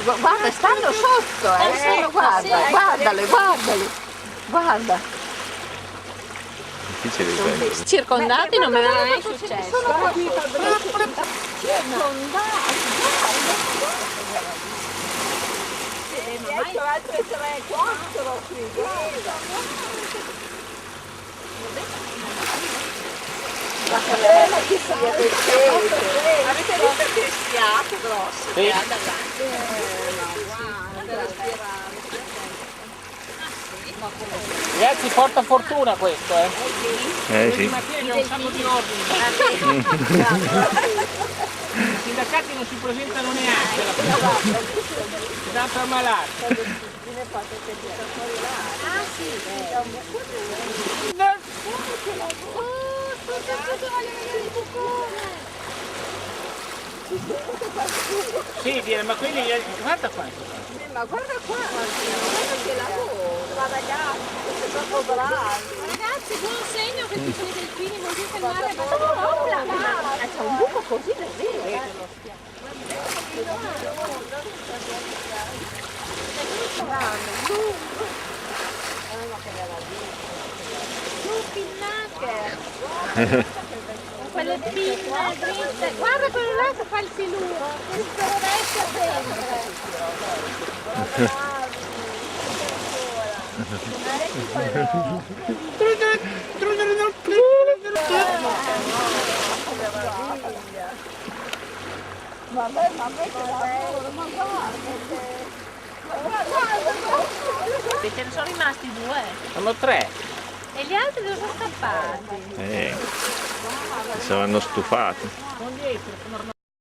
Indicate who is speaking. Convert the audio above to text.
Speaker 1: Guarda, stanno sotto, guarda, guardali, guardali, guarda.
Speaker 2: Difficile di prendere.
Speaker 3: Circondati non mi era mai successo.
Speaker 1: Sono qui, circondati, dietro altre 3, 4 qui, ma che bella che siete. Avete visto che schiaffo grosso che ha davanti? Guarda, respirare.
Speaker 4: Ragazzi, porta fortuna questo, eh?
Speaker 2: Sì.
Speaker 4: Mattina c'è un sacco di ordini. I sindacati non si presentano neanche alla prima. Si danno per malati.
Speaker 1: Ah sì,
Speaker 4: Sì, dire, ma quelli, guarda qua.
Speaker 1: ma guarda qua, guarda che lavoro, guarda gli altri, sono troppo bravi.
Speaker 3: Ragazzi, buon segno che ci sono i delfini, vuol dire che il mare è
Speaker 1: C'è un buco così nel vero.
Speaker 3: quelle pinne dritte. Guarda quello là che fa il siluro, questo rovescia
Speaker 1: Vabbè, che lavoro, ma guarda.
Speaker 3: Ce ne sono rimasti 2
Speaker 4: Sono 3.
Speaker 3: e gli altri dove sono scappati?
Speaker 2: Saranno stufati.
Speaker 4: Sono dietro, sono